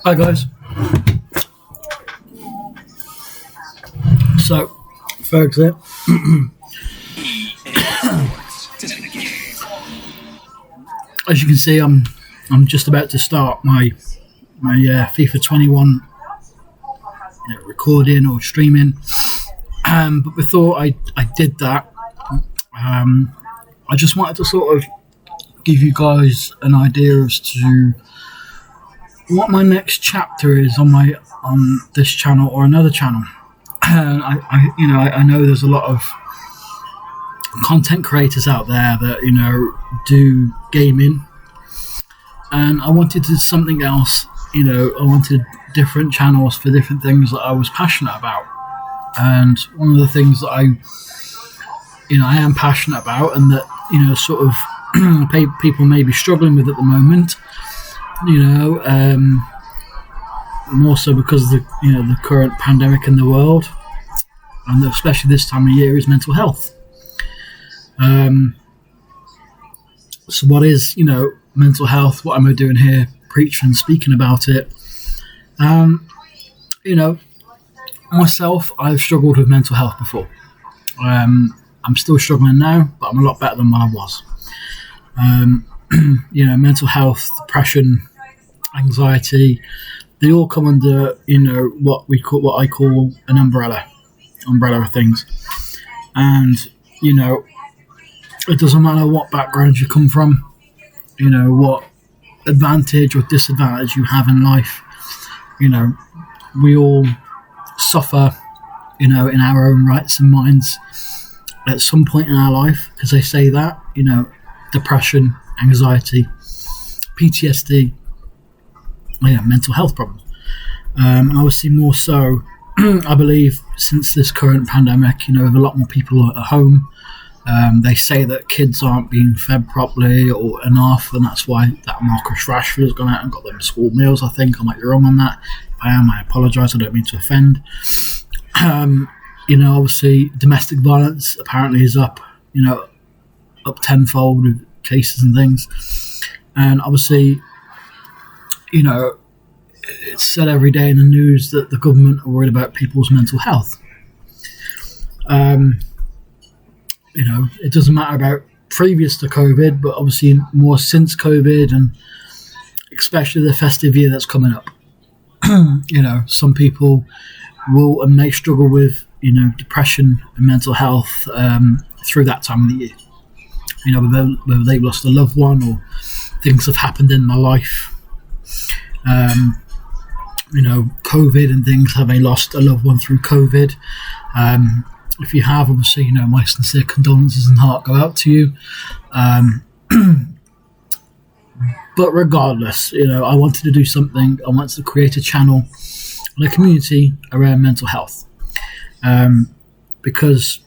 Hi guys. So, folks, as you can see, I'm just about to start my FIFA 21 recording or streaming. But before I did that, I just wanted to sort of give you guys an idea as to what my next chapter is on this channel or another channel. And I know there's a lot of content creators out there that do gaming, and I wanted to do something else. I wanted different channels for different things that I was passionate about. And one of the things that I am passionate about, and that sort of people may be struggling with at the moment, more so because of the current pandemic in the world, and especially this time of year, is mental health. So what is mental health? What am I doing here, preaching and speaking about it? Myself, I've struggled with mental health before. I'm still struggling now, but I'm a lot better than when I was. Mental health, depression, anxiety, they all come under what I call an umbrella of things. And it doesn't matter what background you come from, what advantage or disadvantage you have in life. We all suffer in our own rights and minds at some point in our life, because they say that depression, anxiety, PTSD, mental health problems. And obviously more so, I believe, since this current pandemic, with a lot more people at home. They say that kids aren't being fed properly or enough, and that's why that Marcus Rashford has gone out and got them school meals. I think I might be wrong on that. If I am, I apologise. I don't mean to offend. Obviously domestic violence apparently is up tenfold with cases and things. And obviously, it's said every day in the news that the government are worried about people's mental health. It doesn't matter about previous to COVID, but obviously more since COVID, and especially the festive year that's coming up. Some people will and may struggle with, depression and mental health through that time of the year. Whether they've lost a loved one or things have happened in their life. COVID and things, have they lost a loved one through COVID? If you have, obviously, my sincere condolences and heart go out to you. But regardless, I wanted to do something. I wanted to create a channel and a community around mental health. Because,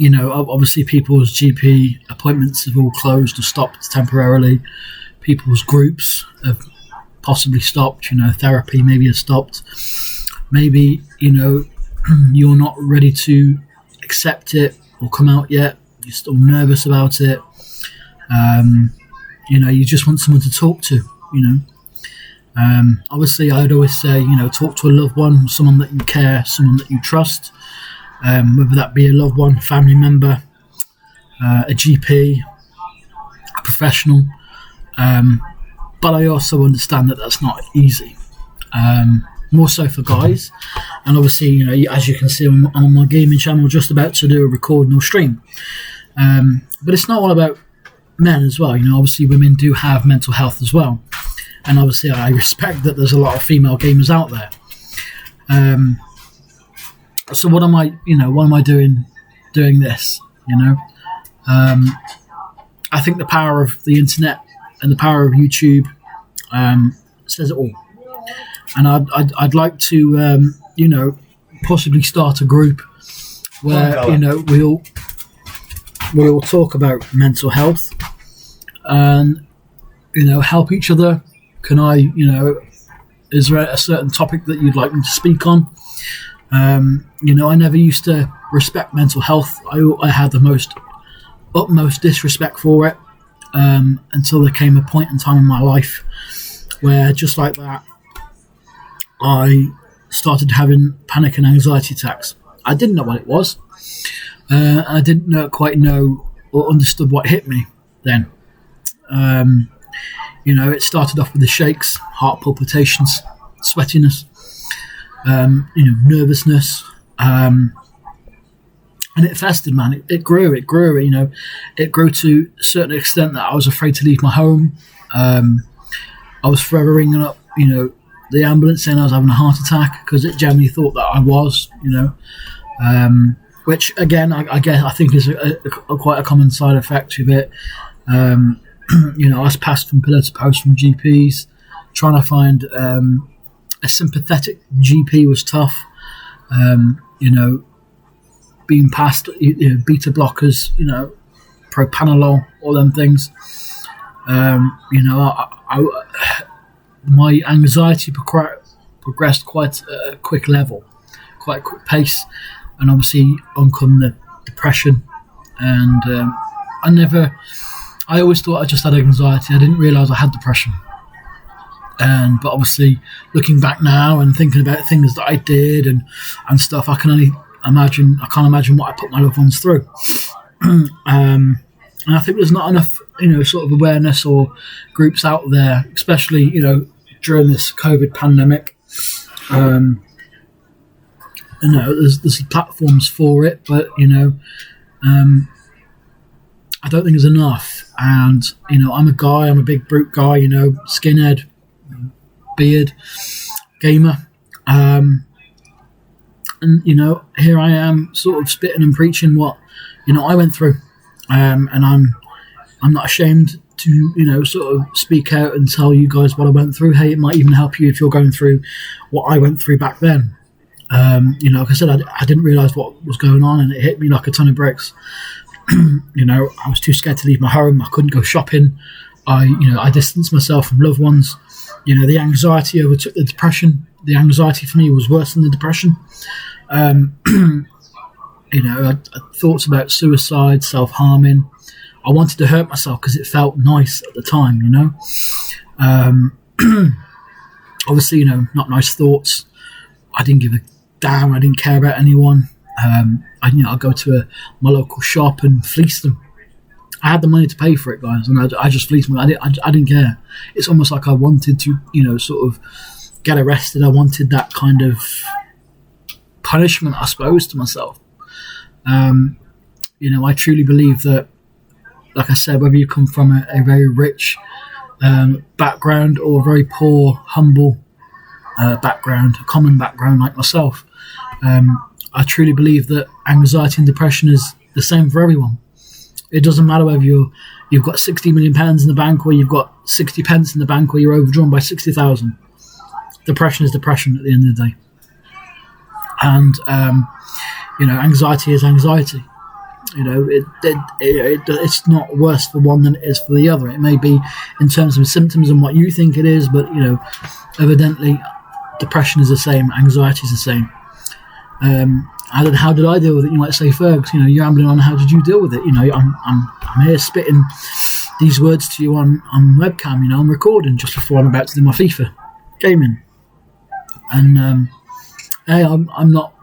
obviously people's GP appointments have all closed or stopped temporarily. People's groups have possibly stopped. Therapy maybe has stopped. Maybe, you're not ready to accept it or come out yet. You're still nervous about it. You just want someone to talk to, Obviously, I'd always say, talk to a loved one, someone that you care, someone that you trust, whether that be a loved one, family member, a GP, a professional. But I also understand that that's not easy. More so for guys. And obviously, as you can see, I'm on my gaming channel, just about to do a recording or stream. But it's not all about men as well. Obviously women do have mental health as well. And obviously I respect that there's a lot of female gamers out there. So what am I doing this? I think the power of the internet and the power of YouTube says it all. And I'd like to possibly start a group where we all talk about mental health and help each other. Can I is there a certain topic that you'd like me to speak on? I never used to respect mental health. I had the utmost disrespect for it until there came a point in time in my life where, just like that, I started having panic and anxiety attacks. I didn't know what it was. I didn't quite know or understood what hit me then. It started off with the shakes, heart palpitations, sweatiness, nervousness, and it festered, man. It grew. It grew to a certain extent that I was afraid to leave my home. I was forever ringing up, the ambulance saying I was having a heart attack because it generally thought that I was, which again, I think is quite a common side effect of it. I was passed from pillar to post from GPs. Trying to find a sympathetic GP was tough. Being passed, beta blockers, propanolol, all them things. My anxiety progressed quite a quick level, quite a quick pace, and obviously on come the depression. And I always thought I just had anxiety. I didn't realise I had depression. But obviously, looking back now and thinking about things that I did and stuff, I can't imagine what I put my loved ones through. And I think there's not enough, sort of awareness or groups out there, especially, during this COVID pandemic. There's platforms for it, but, I don't think there's enough. And, I'm a big brute guy, skinhead, beard, gamer. And, here I am sort of spitting and preaching what, I went through. And I'm not ashamed to, sort of speak out and tell you guys what I went through. Hey, it might even help you if you're going through what I went through back then. Like I said, I didn't realise what was going on, and it hit me like a ton of bricks. I was too scared to leave my home. I couldn't go shopping. I distanced myself from loved ones. The anxiety overtook the depression. The anxiety for me was worse than the depression. I thoughts about suicide, self-harming. I wanted to hurt myself because it felt nice at the time, Obviously, not nice thoughts. I didn't give a damn. I didn't care about anyone. I'd go to my local shop and fleece them. I had the money to pay for it, guys, and I just fleeced them. I didn't care. It's almost like I wanted to, sort of get arrested. I wanted that kind of punishment, I suppose, to myself. I truly believe that, like I said, whether you come from a very rich background or a very poor, humble background, a common background like myself, I truly believe that anxiety and depression is the same for everyone. It doesn't matter whether you've got £60 million in the bank or you've got 60 pence in the bank or you're overdrawn by 60,000. Depression is depression at the end of the day. And, anxiety is anxiety. It's not worse for one than it is for the other. It may be in terms of symptoms and what you think it is, but, evidently depression is the same, anxiety is the same. How did I deal with it? You might say, Fergs, you're rambling on. How did you deal with it? I'm here spitting these words to you on webcam. I'm recording just before I'm about to do my FIFA gaming. And hey, I'm not,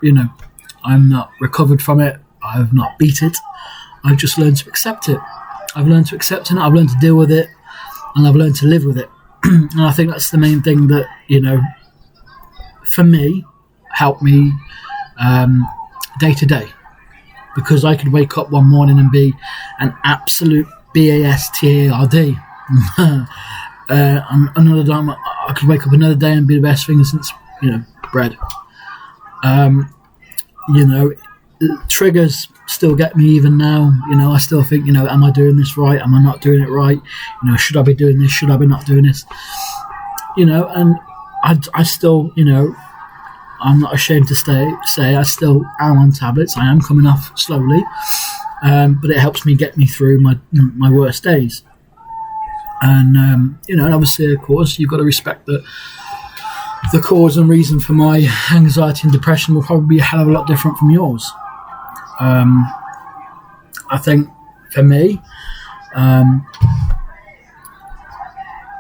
I'm not recovered from it. I've not beat it. I've just learned to accept it. I've learned to accept it. I've learned to deal with it, and I've learned to live with it. And I think that's the main thing that for me, helped me day to day, because I could wake up one morning and be an absolute bastard. Another time I could wake up another day and be the best thing since bread. Triggers still get me even now. I still think, am I doing this right? Am I not doing it right? Should I be doing this? Should I be not doing this? And I still, I'm not ashamed to say I still am on tablets. I am coming off slowly, but it helps me get me through my worst days. And and obviously, of course, you've got to respect that the cause and reason for my anxiety and depression will probably be a hell of a lot different from yours. I think for me, I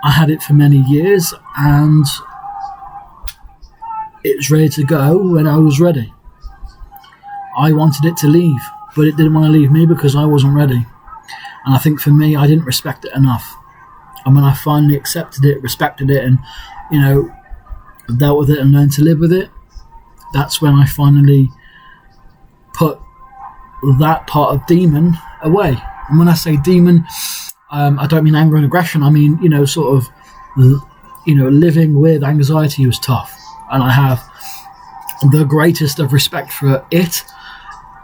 had it for many years, and it was ready to go when I was ready. I wanted it to leave, but it didn't want to leave me because I wasn't ready. And I think for me, I didn't respect it enough. And when I finally accepted it, respected it, and, you know, dealt with it and learned to live with it, that's when I finally put that part of demon away. And when I say demon, I don't mean anger and aggression. I mean, you know, sort of, you know, living with anxiety was tough. And I have the greatest of respect for it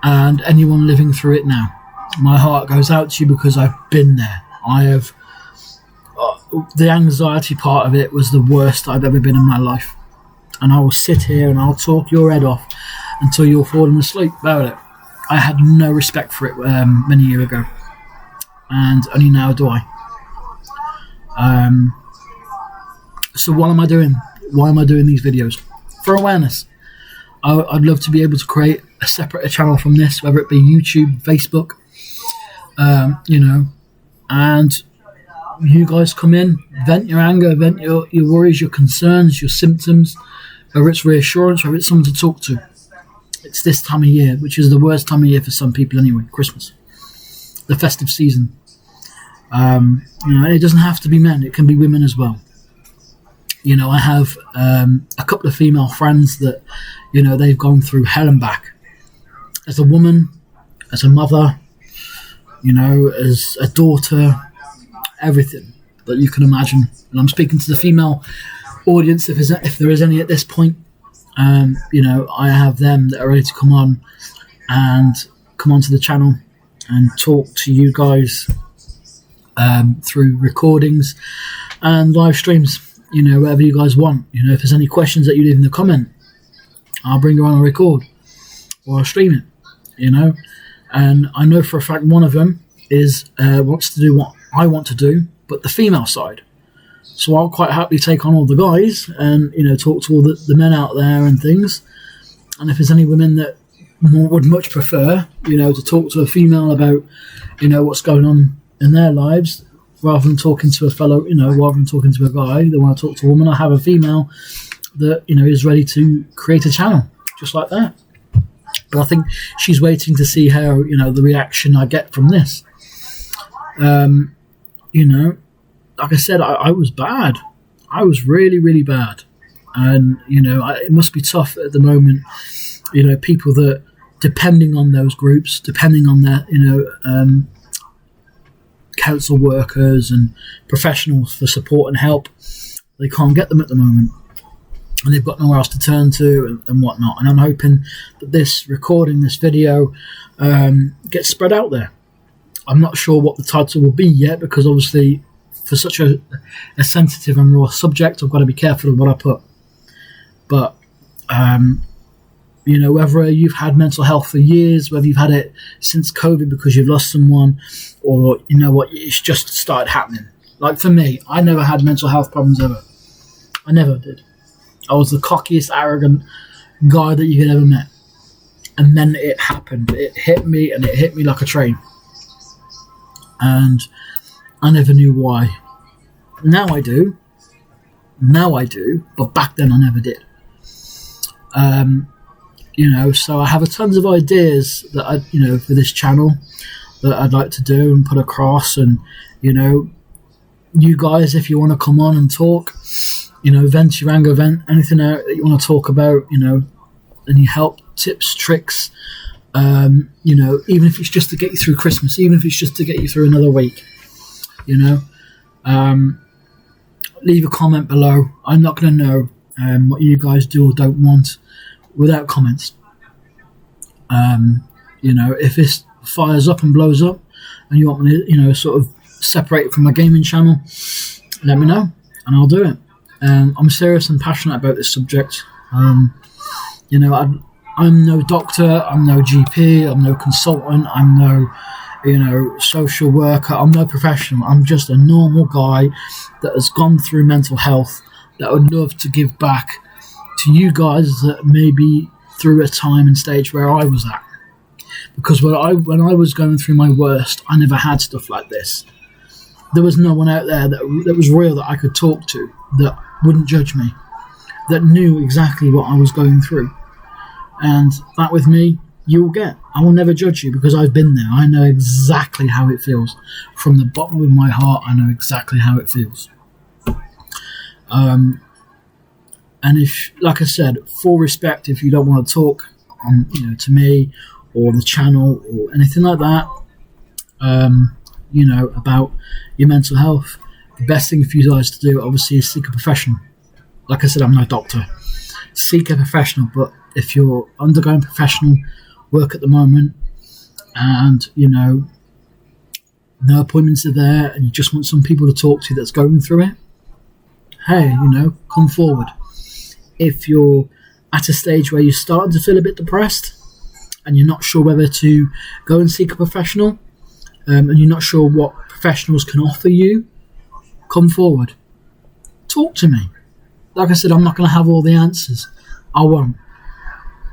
and anyone living through it now. My heart goes out to you because I've been there. I have... the anxiety part of it was the worst I've ever been in my life. And I will sit here and I'll talk your head off until you're falling asleep about it. I had no respect for it many years ago. And only now do I. So what am I doing? Why am I doing these videos? For awareness. I'd love to be able to create a separate channel from this, whether it be YouTube, Facebook, you know, and you guys come in, vent your anger, vent your worries, your concerns, your symptoms, whether it's reassurance, whether it's someone to talk to. It's this time of year, which is the worst time of year for some people anyway, Christmas, the festive season. You know, and it doesn't have to be men, it can be women as well. You know, I have a couple of female friends that, you know, they've gone through hell and back. As a woman, as a mother, you know, as a daughter, everything that you can imagine. And I'm speaking to the female audience, if there is any at this point. You know, I have them that are ready to come on and come onto the channel and talk to you guys through recordings and live streams. You know, whatever you guys want. You know, if there's any questions that you leave in the comment, I'll bring you on a record or I'll stream it. You know, and I know for a fact one of them is wants to do what I want to do, but the female side. So I'll quite happily take on all the guys and, you know, talk to all the men out there and things. And if there's any women that would much prefer, you know, to talk to a female about, you know, what's going on in their lives, rather than talking to a fellow, you know, rather than talking to a guy, they want to talk to a woman. I have a female that, you know, is ready to create a channel just like that. But I think she's waiting to see how, you know, the reaction I get from this. You know, like I said, I was bad. I was really, really bad. And, you know, it must be tough at the moment, you know, people that, depending on those groups, depending on their, you know, council workers and professionals for support and help, they can't get them at the moment. And they've got nowhere else to turn to and whatnot. And I'm hoping that this recording, this video, gets spread out there. I'm not sure what the title will be yet, because obviously for such a sensitive and raw subject, I've got to be careful of what I put. But, you know, whether you've had mental health for years, whether you've had it since COVID because you've lost someone, or, you know what, it's just started happening. Like for me, I never had mental health problems ever. I never did. I was the cockiest, arrogant guy that you could ever met. And then it happened. It hit me, and it hit me like a train. And I never knew why. Now I do. But back then I never did. You know, so I have tons of ideas that I, you know, for this channel that I'd like to do and put across. And, you know, you guys, if you want to come on and talk, you know, vent your anger, vent anything out that you want to talk about, you know, any help, tips, tricks, you know, even if it's just to get you through Christmas, even if it's just to get you through another week, you know, leave a comment below. I'm not going to know what you guys do or don't want without comments. You know, if this fires up and blows up and you want me to, you know, sort of separate it from my gaming channel, let me know and I'll do it. I'm serious and passionate about this subject. You know, I'm no doctor, I'm no GP, I'm no consultant, I'm no, you know, social worker, I'm no professional. I'm just a normal guy that has gone through mental health, that would love to give back to you guys that maybe through a time and stage where I was at. Because when I was going through my worst, I never had stuff like this. There was no one out there that was real that I could talk to, that wouldn't judge me, that knew exactly what I was going through. And that with me, you'll get. I will never judge you because I've been there. I know exactly how it feels. From the bottom of my heart, I know exactly how it feels. And if, like I said, full respect, if you don't want to talk on, to me or the channel or anything like that, about your mental health, the best thing for you guys to do, obviously, is seek a professional. Like I said, I'm no doctor. Seek a professional, but if you're undergoing professional work at the moment and, no appointments are there and you just want some people to talk to that's going through it, hey, come forward. If you're at a stage where you're starting to feel a bit depressed and you're not sure whether to go and seek a professional, and you're not sure what professionals can offer you, come forward. Talk to me. Like I said, I'm not going to have all the answers. I won't.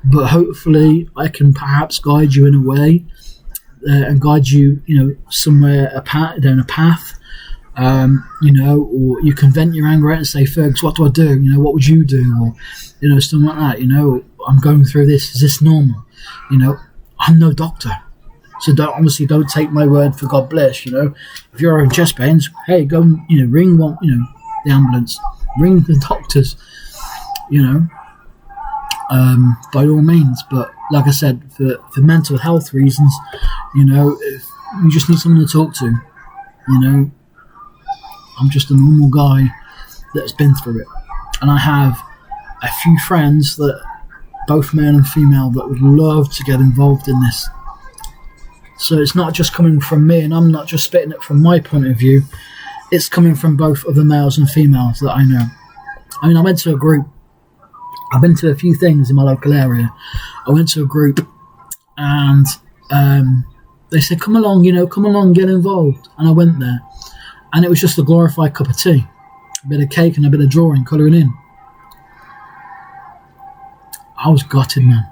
But hopefully I can perhaps guide you in a way and guide you, somewhere down a path, or you can vent your anger out and say, Fergus, what do I do? What would you do? Or, something like that, I'm going through this. Is this normal? I'm no doctor. So don't take my word for God bless, If you're having chest pains, hey, go and, ring the ambulance, ring the doctors, by all means. But like I said, for mental health reasons, if you just need someone to talk to, I'm just a normal guy that's been through it. And I have a few friends that, both male and female, that would love to get involved in this. So it's not just coming from me, and I'm not just spitting it from my point of view. It's coming from both of the males and females that I know. I mean, I went to a group. I've been to a few things in my local area. I went to a group, and they said, come along, get involved. And I went there, and it was just a glorified cup of tea, a bit of cake and a bit of drawing, colouring in. I was gutted, man.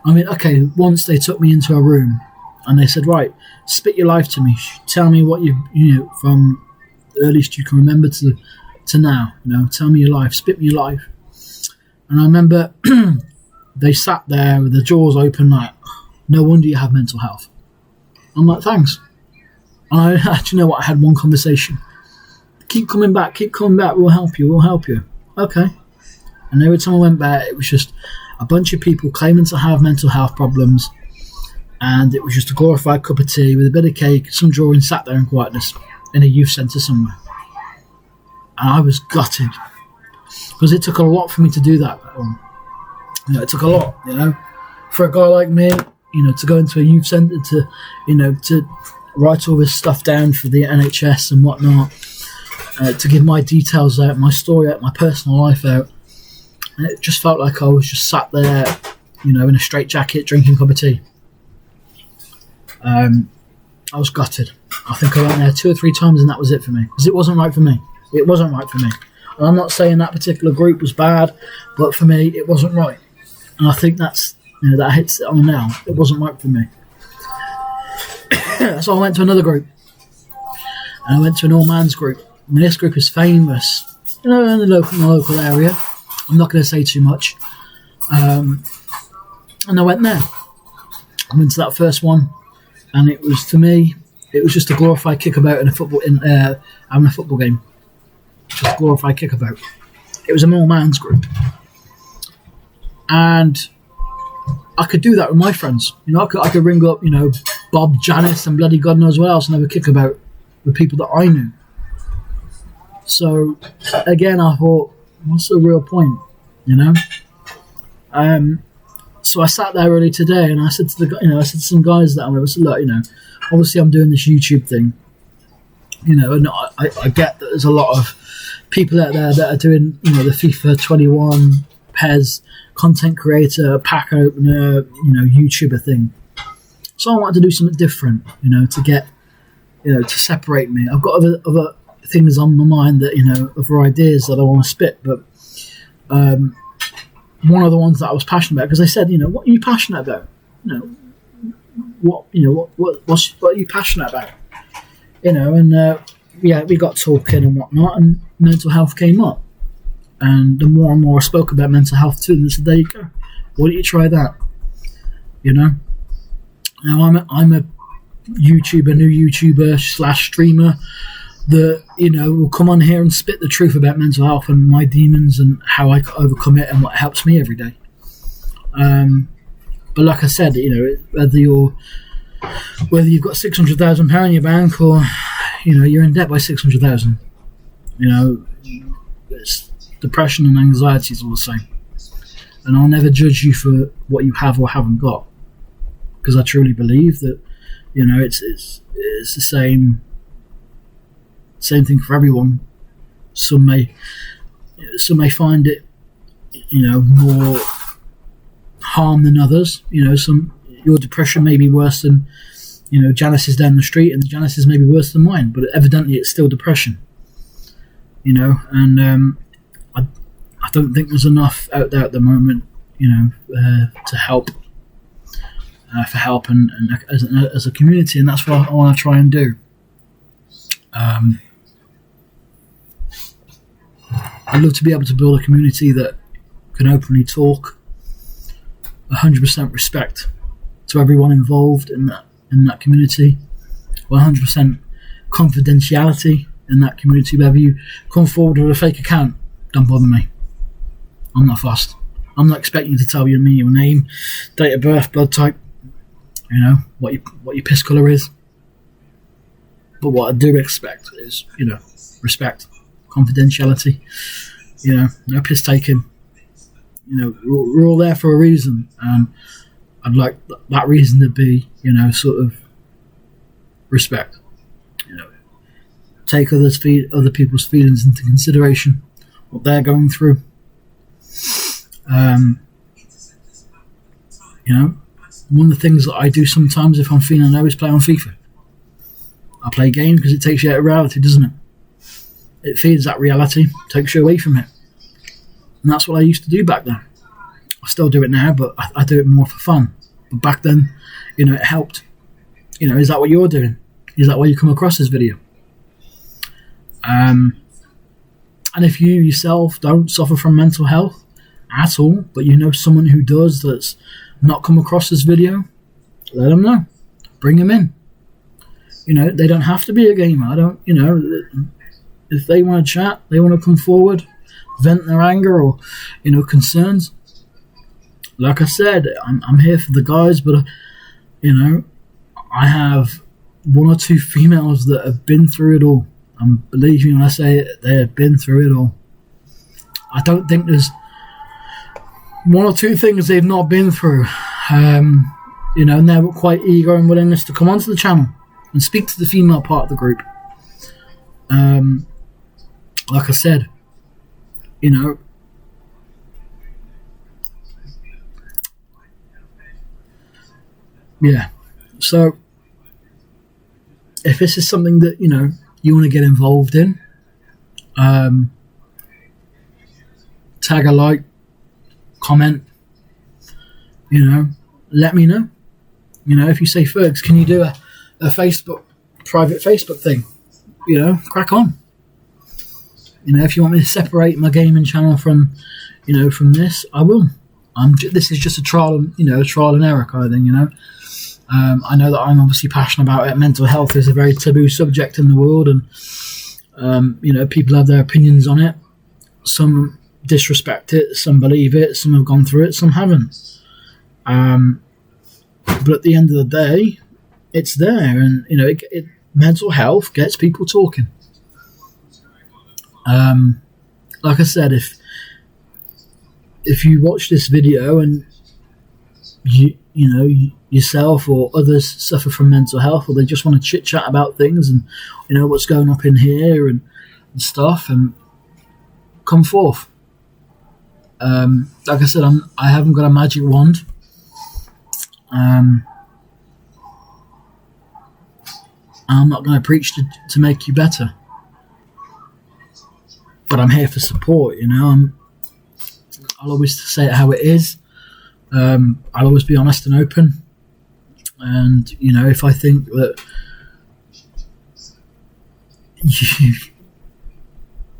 I mean, okay, once they took me into a room, and they said, right, spit your life to me. Tell me what from the earliest you can remember to now. Tell me your life. Spit me your life. And I remember they sat there with their jaws open like, no wonder you have mental health. I'm like, thanks. And I actually I had one conversation. Keep coming back, we'll help you. Okay. And every time I went back, it was just a bunch of people claiming to have mental health problems. And it was just a glorified cup of tea with a bit of cake, some drawing, sat there in quietness in a youth centre somewhere. And I was gutted. Because it took a lot for me to do that. It took a lot, for a guy like me, to go into a youth centre, to write all this stuff down for the NHS and whatnot, to give my details out, my story out, my personal life out. And it just felt like I was just sat there, in a straitjacket drinking a cup of tea. I was gutted. I think I went there 2 or 3 times and that was it for me. Because it wasn't right for me. It wasn't right for me. And I'm not saying that particular group was bad, but for me, it wasn't right. And I think that's, that hits it on the nail. It wasn't right for me. So I went to another group. And I went to an all-man's group. I mean, this group is famous, in the local area. I'm not going to say too much. And I went there. I went to that first one. And it was, for me, it was just a glorified kickabout having a football game. Just a glorified kickabout. It was an all-man's group. And I could do that with my friends. I could ring up, Bob, Janice, and bloody God knows what else, and have a kickabout with people that I knew. So, again, I thought, what's the real point, So I sat there early today, and I said to some guys that I'm with, I said, look, obviously I'm doing this YouTube thing, and I get that there's a lot of people out there that are doing, the FIFA 21, PES, content creator, pack opener, YouTuber thing. So I wanted to do something different, to get, to separate me. I've got other things on my mind that, other ideas that I want to spit, but one of the ones that I was passionate about, because they said, what are you passionate about? What are you passionate about? And we got talking and whatnot, and mental health came up. And the more and more I spoke about mental health to them, they said, there you go. Why don't you try that? You know? Now, I'm a YouTuber, new YouTuber / streamer that, you know, will come on here and spit the truth about mental health and my demons and how I overcome it and what helps me every day. But like I said, you know, whether you've got £600,000 in your bank or, you know, you're in debt by 600,000, you know, depression and anxiety is all the same. And I'll never judge you for what you have or haven't got, because I truly believe that, you know, it's the same thing for everyone. Some may find it, you know, more harm than others. You know, your depression may be worse than, you know, Janice's down the street, and Janice's may be worse than mine, but evidently it's still depression. You know, and I don't think there's enough out there at the moment, you know, to help. For help and as a community, and that's what I want to try and do. I'd love to be able to build a community that can openly talk, 100% respect to everyone involved in that community, 100% confidentiality in that community. Whether you come forward with a fake account, don't bother me. I'm not fussed. I'm not expecting you to tell me your name, date of birth, blood type, you know, what your piss colour is. But what I do expect is, you know, respect, confidentiality, you know, no piss taking. You know, we're all there for a reason, and I'd like that reason to be, you know, sort of respect. You know, take other people's feelings into consideration, what they're going through. You know, one of the things that I do sometimes if I'm feeling low is play on FIFA. I play games because it takes you out of reality, doesn't it? It feeds that reality, takes you away from it. And that's what I used to do back then. I still do it now, but I do it more for fun. But back then, you know, it helped. You know, is that what you're doing? Is that why you come across this video? And if you yourself don't suffer from mental health at all, but you know someone who does that's not come across this video, let them know. Bring them in. You know, they don't have to be a gamer. You know, if they want to chat, they want to come forward, vent their anger or, you know, concerns. Like I said, I'm here for the guys, but, you know, I have one or two females that have been through it all. And believe me when I say it, they have been through it all. I don't think there's one or two things they've not been through. You know, and they're quite eager and willingness to come onto the channel and speak to the female part of the group. Like I said, you know, yeah. So, if this is something that, you know, you want to get involved in, tag a like, comment, you know, let me know. You know, if you say, Fergs, can you do a private Facebook thing? You know, crack on. You know, if you want me to separate my gaming channel from, you know, from this, I will. This is just a trial and error kind of thing, you know. I know that I'm obviously passionate about it. Mental health is a very taboo subject in the world, and you know, people have their opinions on it. Some disrespect it, some believe it, some have gone through it, some haven't. But at the end of the day, it's there, and you know, mental health gets people talking. Like I said, if you watch this video and you know, yourself or others suffer from mental health, or they just want to chit chat about things and, you know, what's going up in here and stuff, and come forth. Like I said, I haven't got a magic wand. I'm not going to preach to make you better, but I'm here for support. You know, I'll always say it how it is. I'll always be honest and open. And, you know, if I think that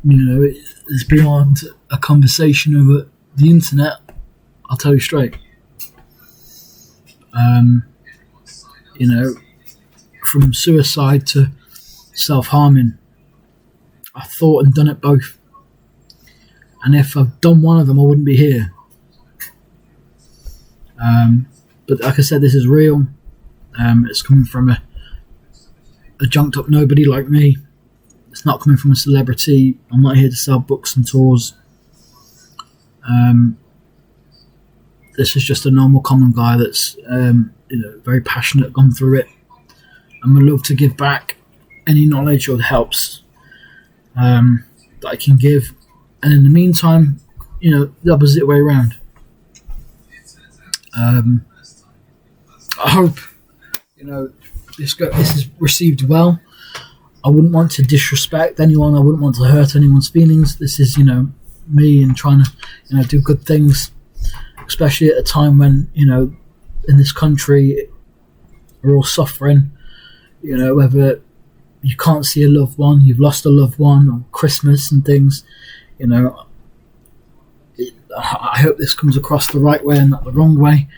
it's beyond a conversation over the internet. I'll tell you straight. From suicide to self-harming, I thought and done it both. And if I've done one of them, I wouldn't be here. But like I said, this is real. It's coming from a junked up nobody like me. It's not coming from a celebrity. I'm not here to sell books and tours. This is just a normal common guy that's very passionate, gone through it, and would love to give back any knowledge or helps that I can give. And in the meantime, the opposite way around. I hope this is received well. I wouldn't want to disrespect anyone. I wouldn't want to hurt anyone's feelings. This is me and trying to do good things, especially at a time when in this country we're all suffering. Whether you can't see a loved one, you've lost a loved one, or Christmas and things. I hope this comes across the right way and not the wrong way.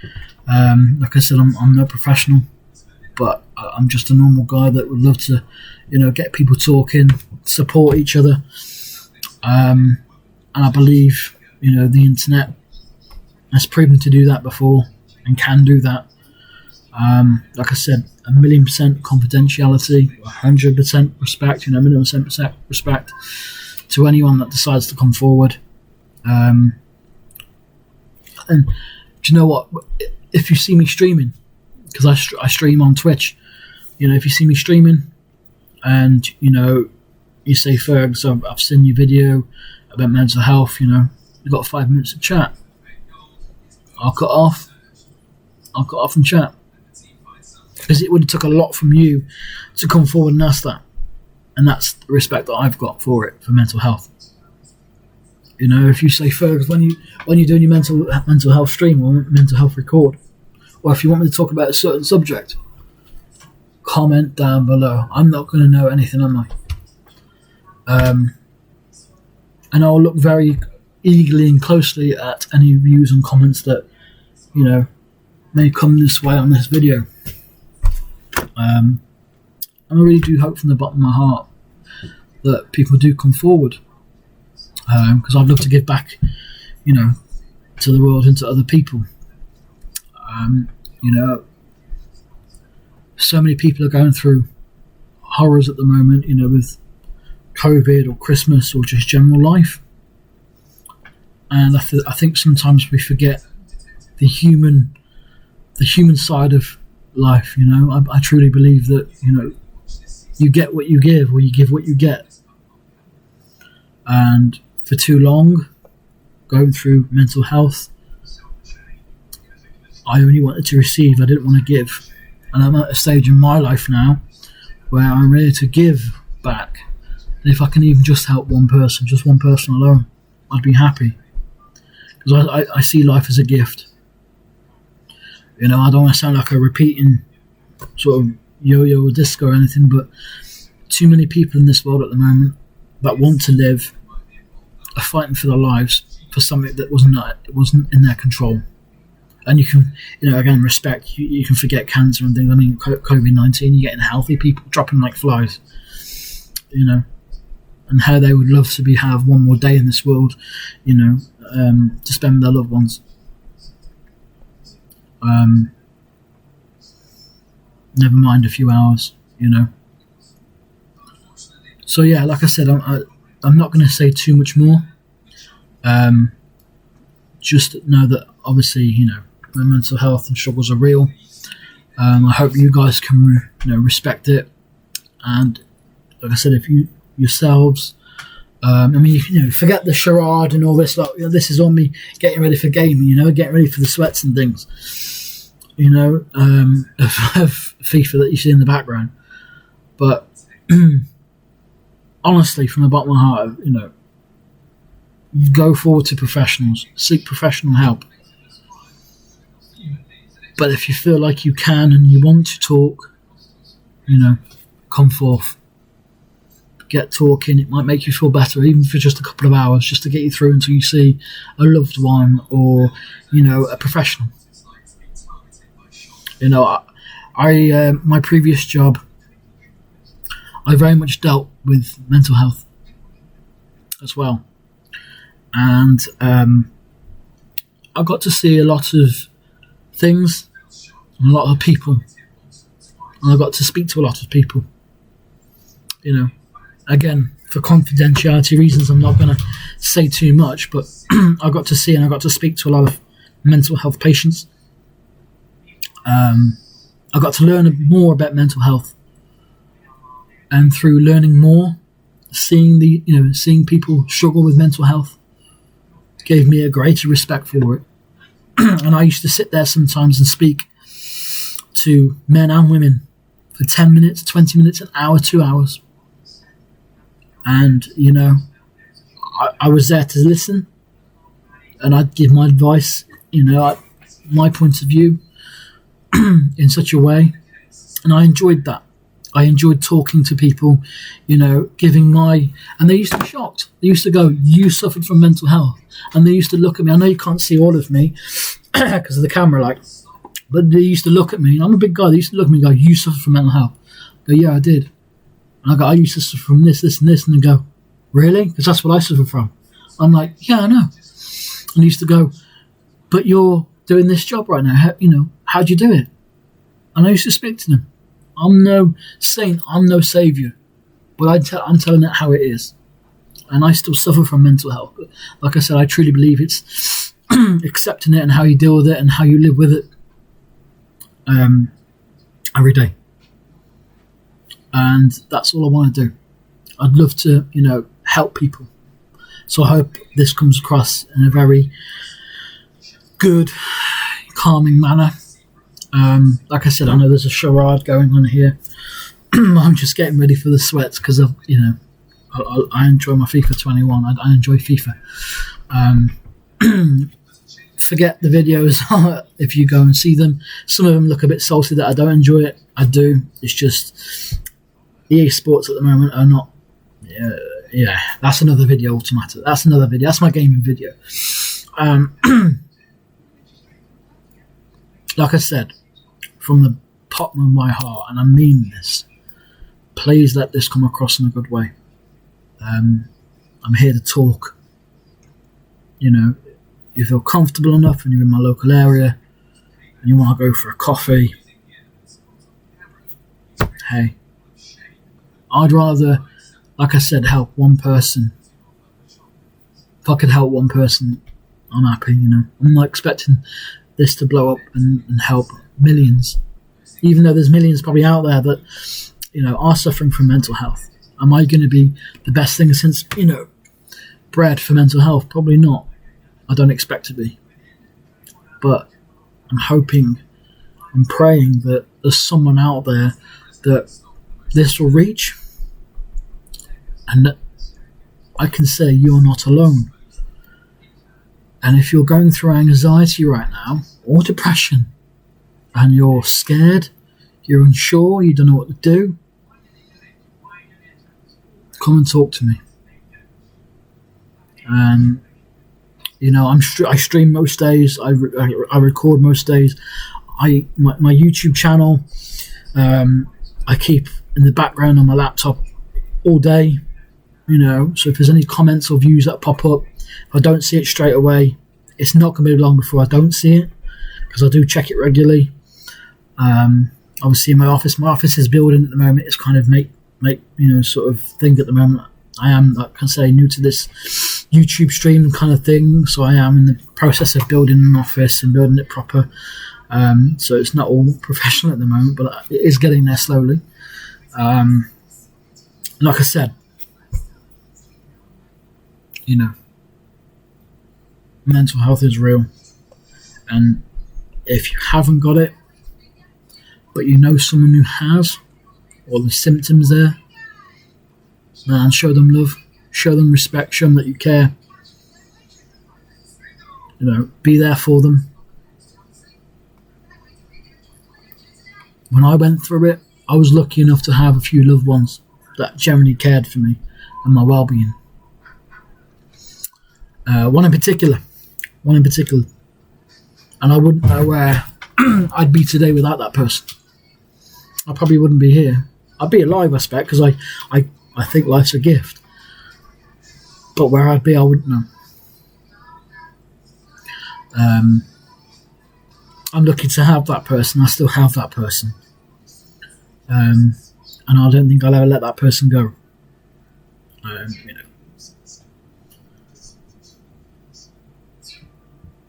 Like I said, I'm no professional, but I'm just a normal guy that would love to, get people talking, support each other. And I believe, the internet has proven to do that before and can do that. Like I said, 1,000,000% confidentiality, 100% respect, minimum percent respect to anyone that decides to come forward. And do you know what? If you see me streaming, because I stream on Twitch, if you see me streaming and, you say, Fergs, I've seen your video about mental health, you've got 5 minutes of chat. I'll cut off and chat. Because it would have took a lot from you to come forward and ask that. And that's the respect that I've got for it, for mental health. If you say, Fergus, when you're doing your mental health stream or mental health record, or if you want me to talk about a certain subject, comment down below. I'm not going to know anything, am I? And I'll look very eagerly and closely at any views and comments that, may come this way on this video. And I really do hope from the bottom of my heart that people do come forward. Because I'd love to give back, to the world and to other people. So many people are going through horrors at the moment, with COVID or Christmas or just general life. And I think sometimes we forget the human side of life. I truly believe that, you get what you give, or you give what you get. And for too long, going through mental health, I only wanted to receive, I didn't want to give. And I'm at a stage in my life now where I'm ready to give back. And if I can even just help one person alone, I'd be happy. Because I see life as a gift. I don't want to sound like a repeating sort of yo-yo or disco or anything, but too many people in this world at the moment that want to live are fighting for their lives for something that wasn't in their control. And you can, again, respect, you can forget cancer and things. I mean, COVID-19, you're getting healthy people dropping like flies, and how they would love to have one more day in this world, to spend with their loved ones. Never mind a few hours, So yeah, like I said, I'm not going to say too much more. Just know that obviously, my mental health and struggles are real. I hope you guys can, respect it. And like I said, if you yourselves, forget the charade and all this. Like, this is on me getting ready for gaming, getting ready for the sweats and things. Of FIFA that you see in the background. But honestly, from the bottom of my heart, go forward to professionals, seek professional help. But if you feel like you can and you want to talk, come forth. get talking. It might make you feel better, even for just a couple of hours, just to get you through until you see a loved one or, a professional. I my previous job, I very much dealt with mental health as well. And I got to see a lot of things and a lot of people. And I got to speak to a lot of people. Again, for confidentiality reasons, I'm not going to say too much, but I got to see and I got to speak to a lot of mental health patients. I got to learn more about mental health. And through learning more, seeing people struggle with mental health gave me a greater respect for it. And I used to sit there sometimes and speak to men and women for 10 minutes, 20 minutes, an hour, 2 hours. And, I was there to listen, and I'd give my advice, my point of view in such a way. And I enjoyed that. I enjoyed talking to people, giving and they used to be shocked. They used to go, "You suffered from mental health." And they used to look at me. I know you can't see all of me because of the camera, but they used to look at me. And I'm a big guy. They used to look at me and go, "You suffered from mental health?" I go, "Yeah, I did." And I go, "I used to suffer from this, this, and this." And they go, "Really?" Because that's what I suffer from. I'm like, "Yeah, I know." And they used to go, "But you're doing this job right now. How'd you do it?" And I used to speak to them. I'm no saint, I'm no saviour, but I'm telling it how it is. And I still suffer from mental health. But like I said, I truly believe it's accepting it and how you deal with it and how you live with it every day. And that's all I want to do. I'd love to, help people. So I hope this comes across in a very good, calming manner. Like I said, I know there's a charade going on here. I'm just getting ready for the sweats because I enjoy my FIFA 21. I enjoy FIFA. Forget the videos if you go and see them. Some of them look a bit salty that I don't enjoy it. I do. It's just EA Sports at the moment are not. Yeah, that's another video automatic. That's another video. That's my gaming video. Like I said, from the bottom of my heart, and I mean this, please let this come across in a good way. I'm here to talk. You feel comfortable enough and you're in my local area and you want to go for a coffee, hey, I'd rather, like I said, help one person. If I could help one person, I'm happy, I'm not expecting this to blow up and help millions, even though there's millions probably out there that are suffering from mental health. Am I going to be the best thing since bred for mental health? Probably not. I don't expect to be, but I'm hoping, I'm praying that there's someone out there that this will reach and that I can say you're not alone. And if you're going through anxiety right now or depression and you're scared, you're unsure, you don't know what to do, come and talk to me. And I stream most days. I record most days. My YouTube channel, I keep in the background on my laptop all day. So if there's any comments or views that pop up, if I don't see it straight away, it's not going to be long before I don't see it, because I do check it regularly. Obviously, my office is building at the moment. It's kind of make sort of thing at the moment. I am, like I say, new to this YouTube stream kind of thing, so I am in the process of building an office and building it proper. So it's not all professional at the moment, but it is getting there slowly. Like I said, mental health is real, and if you haven't got it, but you know someone who has, or the symptoms there, man, show them love, show them respect, show them that you care. Be there for them. When I went through it, I was lucky enough to have a few loved ones that generally cared for me and my well-being. One in particular, and I wouldn't know where I'd be today without that person. I probably wouldn't be here. I'd be alive, I expect, because I think life's a gift. But where I'd be, I wouldn't know. I'm lucky to have that person. I still have that person. And I don't think I'll ever let that person go.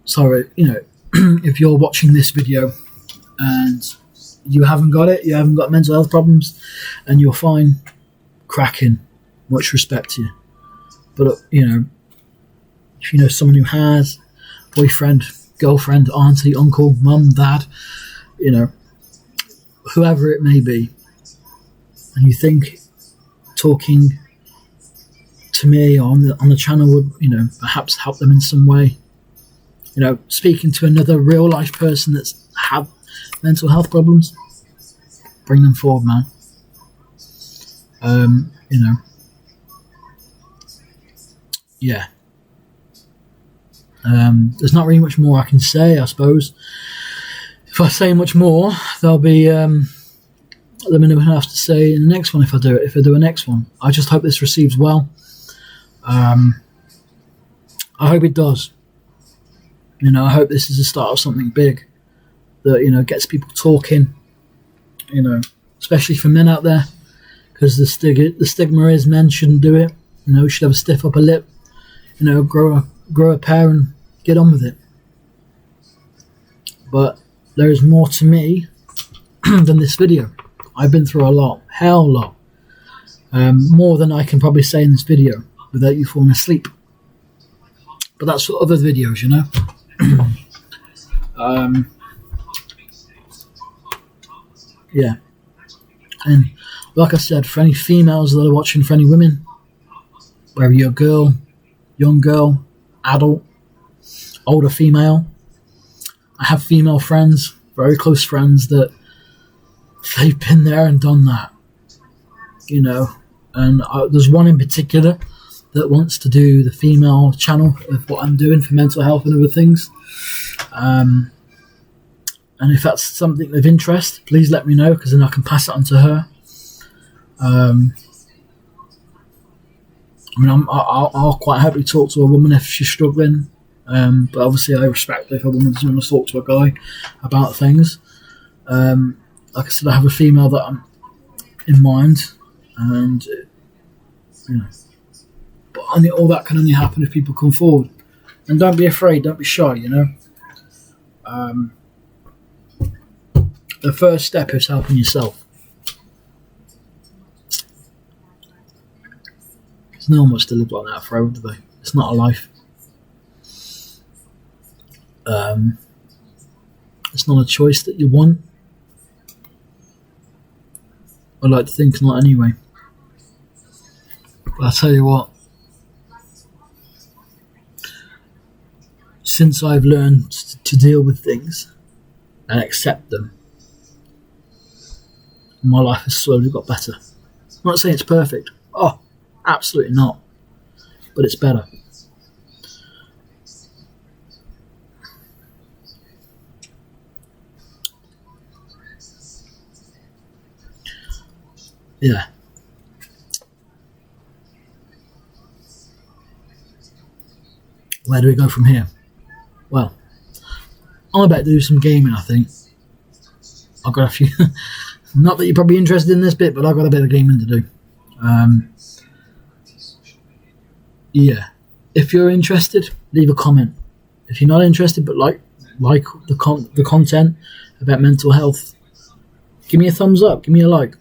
So, if you're watching this video and you haven't got it, you haven't got mental health problems, and you're fine, cracking, much respect to you. But, if you know someone who has, boyfriend, girlfriend, auntie, uncle, mum, dad, whoever it may be, and you think talking to me on the channel would, perhaps help them in some way, speaking to another real life person that's had mental health problems, bring them forward, man. Yeah. There's not really much more I can say, I suppose. If I say much more, there'll be the minimum I have to say in the next one if I do a next one. I just hope this receives well. I hope it does. I hope this is the start of something big that, gets people talking, especially for men out there, because the stigma is men shouldn't do it. Should have a stiff upper lip, grow a pair and get on with it. But there is more to me than this video. I've been through a lot, hell lot, more than I can probably say in this video without you falling asleep. But that's for other videos, Yeah. And like I said, for any females that are watching, for any women, whether you're a girl, young girl, adult, older female, I have female friends, very close friends, that they've been there and done that, and there's one in particular that wants to do the female channel of what I'm doing for mental health and other things. And if that's something of interest, please let me know, because then I can pass it on to her. I'll quite happily talk to a woman if she's struggling, but obviously I respect if a woman doesn't want to talk to a guy about things. Like I said, I have a female that I'm in mind, and but all that can only happen if people come forward. And don't be afraid, don't be shy. The first step is helping yourself. Because no one wants to live like that forever, do they? It's not a life. It's not a choice that you want. I like to think not anyway. But I'll tell you what, since I've learned to deal with things and accept them, my life has slowly got better. I'm not saying it's perfect. Oh, absolutely not. But it's better. Yeah. Where do we go from here? Well, I'm about to do some gaming, I think. I've got a few... Not that you're probably interested in this bit, but I've got a bit of gaming to do. Yeah. If you're interested, leave a comment. If you're not interested, but like the content about mental health, give me a thumbs up. Give me a like.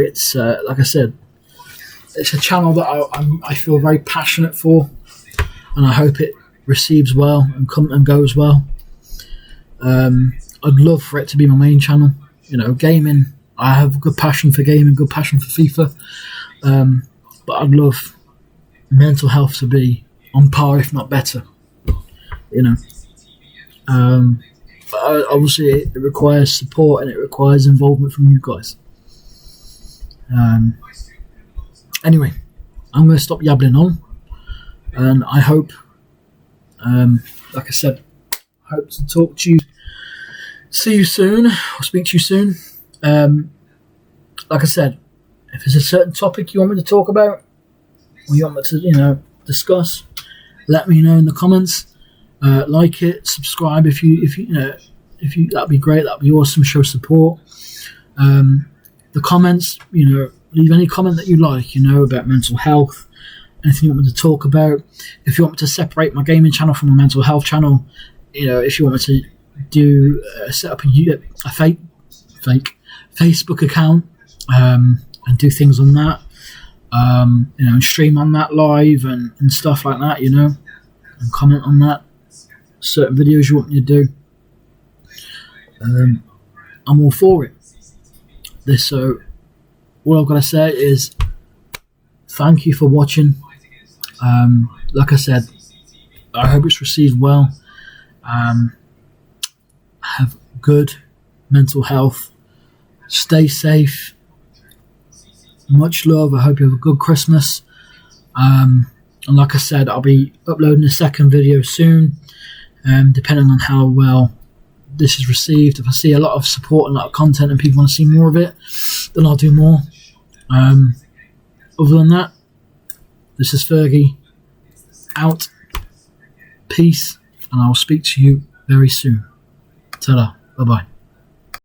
It's like I said, it's a channel that I feel very passionate for, and I hope it receives well and goes well. I'd love for it to be my main channel. Gaming, I have a good passion for gaming, good passion for FIFA, but I'd love mental health to be on par, if not better. But obviously it requires support and it requires involvement from you guys. Anyway, I'm going to stop yabbling on, and I hope, like I said, hope to talk to you, see you soon, or speak to you soon. Like I said, if there's a certain topic you want me to talk about, or you want me to, discuss, let me know in the comments. Like it, subscribe if you that'd be great. That'd be awesome. Show support. The comments, leave any comment that you like, about mental health, anything you want me to talk about. If you want me to separate my gaming channel from my mental health channel, if you want me to do set up a fake Facebook account, and do things on that, and stream on that live and stuff like that, and comment on that, certain videos you want me to do, I'm all for it. So all I've got to say is thank you for watching. Like I said, I hope it's received well. Have good mental health. Stay safe. Much love. I hope you have a good Christmas. And like I said, I'll be uploading a second video soon, depending on how well this is received. If I see a lot of support and a lot of content and people want to see more of it, then I'll do more. Other than that, this is Fergie out. Peace, and I'll speak to you very soon. Ta-da. Bye-bye.